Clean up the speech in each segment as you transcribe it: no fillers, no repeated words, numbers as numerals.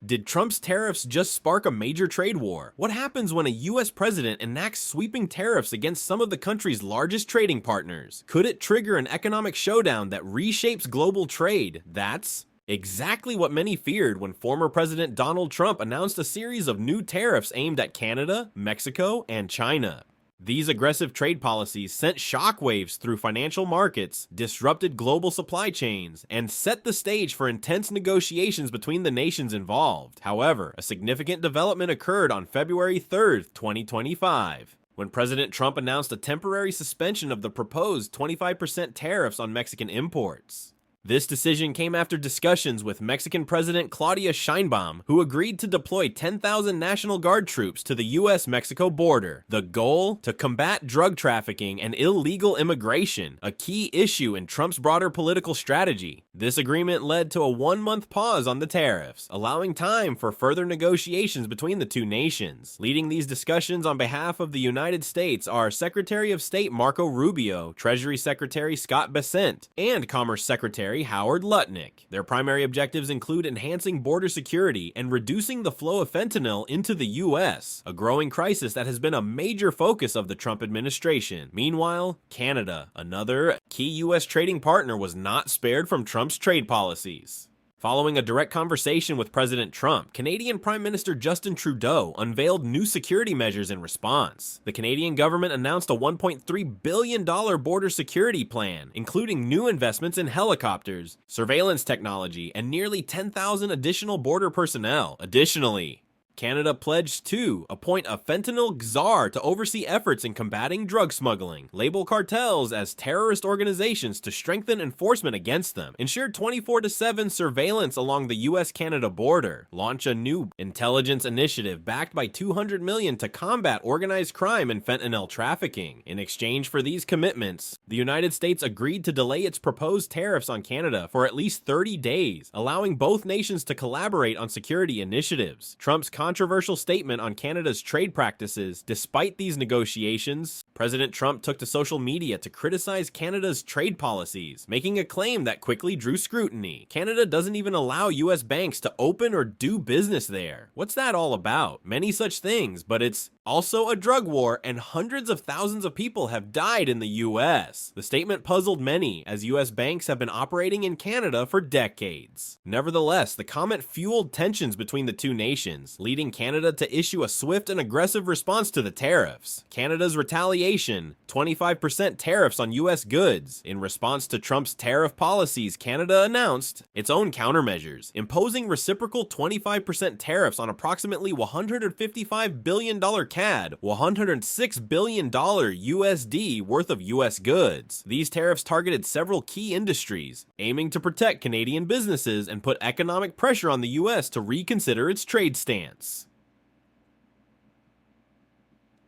Did Trump's tariffs just spark a major trade war? What happens when a US president enacts sweeping tariffs against some of the country's largest trading partners? Could it trigger an economic showdown that reshapes global trade? That's exactly what many feared when former President Donald Trump announced a series of new tariffs aimed at Canada, Mexico, and China. These aggressive trade policies sent shockwaves through financial markets, disrupted global supply chains, and set the stage for intense negotiations between the nations involved. However, a significant development occurred on February 3rd, 2025. When President Trump announced a temporary suspension of the proposed 25% tariffs on Mexican imports. This decision came after discussions with Mexican President Claudia Sheinbaum, who agreed to deploy 10,000 National Guard troops to the US-Mexico border. The goal? To combat drug trafficking and illegal immigration, a key issue in Trump's broader political strategy. This agreement led to a one-month pause on the tariffs, allowing time for further negotiations between the two nations. Leading these discussions on behalf of the United States are Secretary of State Marco Rubio, Treasury Secretary Scott Bessent, and Commerce Secretary Howard Lutnick. Their primary objectives include enhancing border security and reducing the flow of fentanyl into the U.S., a growing crisis that has been a major focus of the Trump administration. Meanwhile, Canada, another key U.S. trading partner, was not spared from Trump's trade policies. Following a direct conversation with President Trump, Canadian Prime Minister Justin Trudeau unveiled new security measures in response. The Canadian government announced a $1.3 billion border security plan, including new investments in helicopters, surveillance technology, and nearly 10,000 additional border personnel. Additionally, Canada pledged to appoint a fentanyl czar to oversee efforts in combating drug smuggling, label cartels as terrorist organizations to strengthen enforcement against them, ensure 24/7 surveillance along the US-Canada border, launch a new intelligence initiative backed by $200 million to combat organized crime and fentanyl trafficking. In exchange for these commitments, the United States agreed to delay its proposed tariffs on Canada for at least 30 days, allowing both nations to collaborate on security initiatives. Trump's controversial statement on Canada's trade practices. Despite these negotiations, President Trump took to social media to criticize Canada's trade policies, making a claim that quickly drew scrutiny. Canada doesn't even allow US banks to open or do business there. What's that all about? Many such things, but it's also a drug war, and hundreds of thousands of people have died in the US. The statement puzzled many, as US banks have been operating in Canada for decades. Nevertheless, the comment fueled tensions between the two nations, leading Canada to issue a swift and aggressive response to the tariffs. Canada's retaliation: 25% tariffs on US goods. In response to Trump's tariff policies, Canada announced its own countermeasures, imposing reciprocal 25% tariffs on approximately $155 billion CAD, $106 billion USD worth of US goods. These tariffs targeted several key industries, aiming to protect Canadian businesses and put economic pressure on the US to reconsider its trade stance.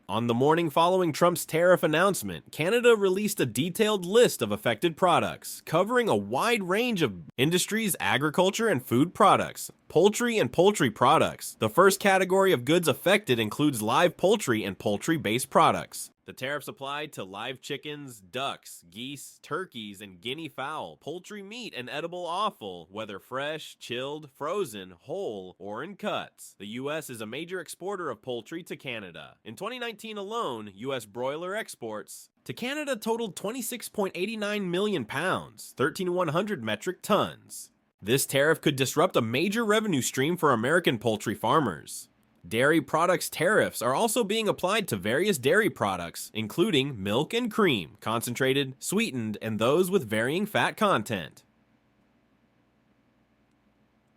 On the morning following Trump's tariff announcement, Canada released a detailed list of affected products, covering a wide range of industries: agriculture and food products, poultry and poultry products. The first category of goods affected includes live poultry and poultry-based products. The tariffs applied to live chickens, ducks, geese, turkeys, and guinea fowl, poultry meat and edible offal, whether fresh, chilled, frozen, whole, or in cuts. The U.S. is a major exporter of poultry to Canada. In 2019 alone, U.S. broiler exports to Canada totaled 26.89 million pounds, 13,100 metric tons. This tariff could disrupt a major revenue stream for American poultry farmers. Dairy products tariffs are also being applied to various dairy products, including milk and cream, concentrated, sweetened, and those with varying fat content.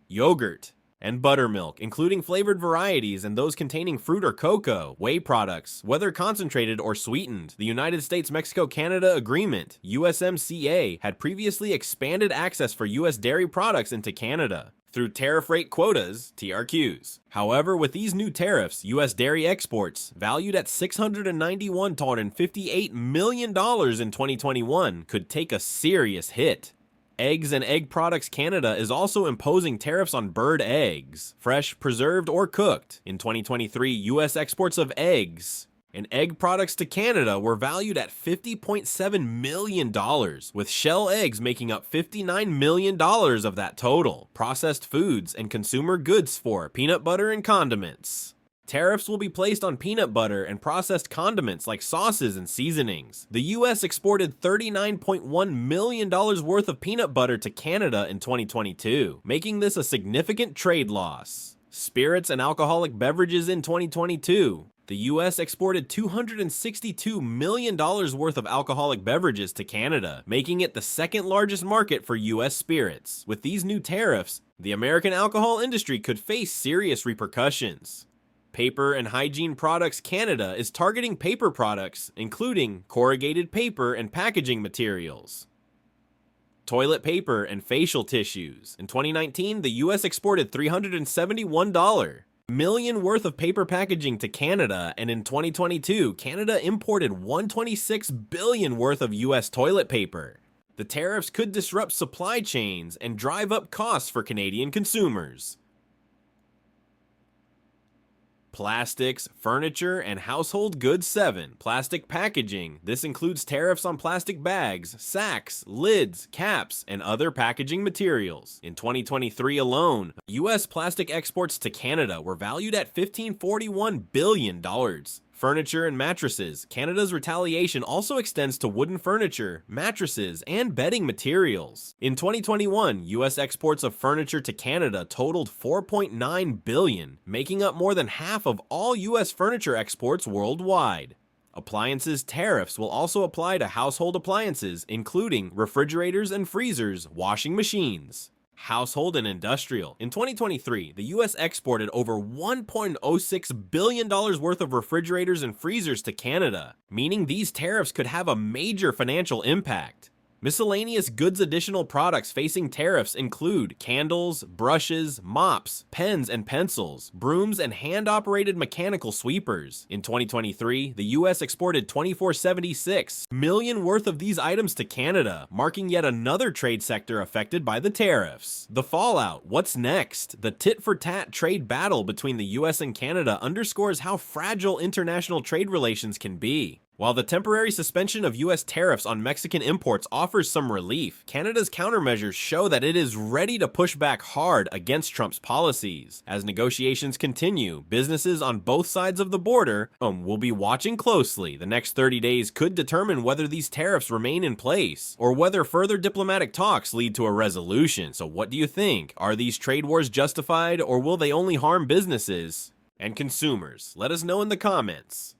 Yogurt and buttermilk, including flavored varieties and those containing fruit or cocoa, whey products, whether concentrated or sweetened. The United States-Mexico-Canada Agreement, USMCA, had previously expanded access for U.S. dairy products into Canada through tariff rate quotas, TRQs. However, with these new tariffs, U.S. dairy exports, valued at $691.58 million in 2021, could take a serious hit. Eggs and Egg Products Canada is also imposing tariffs on bird eggs, fresh, preserved, or cooked. In 2023, U.S. exports of eggs and egg products to Canada were valued at $50.7 million, with shell eggs making up $59 million of that total. Processed foods and consumer goods for peanut butter and condiments. Tariffs will be placed on peanut butter and processed condiments like sauces and seasonings. The US exported $39.1 million worth of peanut butter to Canada in 2022, making this a significant trade loss. Spirits and alcoholic beverages in 2022. The US exported $262 million worth of alcoholic beverages to Canada, making it the second largest market for US spirits. With these new tariffs, the American alcohol industry could face serious repercussions. Paper and Hygiene Products Canada is targeting paper products, including corrugated paper and packaging materials. Toilet paper and facial tissues. In 2019, the US exported $371 million worth of paper packaging to Canada, and in 2022, Canada imported $126 billion worth of US toilet paper. The tariffs could disrupt supply chains and drive up costs for Canadian consumers. Plastics, furniture, and household goods 7. Plastic packaging. This includes tariffs on plastic bags, sacks, lids, caps, and other packaging materials. In 2023 alone, US plastic exports to Canada were valued at $15.41 billion. Furniture and mattresses. Canada's retaliation also extends to wooden furniture, mattresses, and bedding materials. In 2021, US exports of furniture to Canada totaled $4.9 billion, making up more than half of all US furniture exports worldwide. Appliances tariffs will also apply to household appliances, including refrigerators and freezers, washing machines. Household and industrial. In 2023, the US exported over $1.06 billion worth of refrigerators and freezers to Canada, meaning these tariffs could have a major financial impact. Miscellaneous goods additional products facing tariffs include candles, brushes, mops, pens and pencils, brooms, and hand-operated mechanical sweepers. In 2023, the US exported $24.76 million worth of these items to Canada, marking yet another trade sector affected by the tariffs. The fallout. What's next? The tit-for-tat trade battle between the US and Canada underscores how fragile international trade relations can be. While the temporary suspension of US tariffs on Mexican imports offers some relief, Canada's countermeasures show that it is ready to push back hard against Trump's policies. As negotiations continue, businesses on both sides of the border will be watching closely. The next 30 days could determine whether these tariffs remain in place, or whether further diplomatic talks lead to a resolution. So what do you think? Are these trade wars justified, or will they only harm businesses and consumers? Let us know in the comments.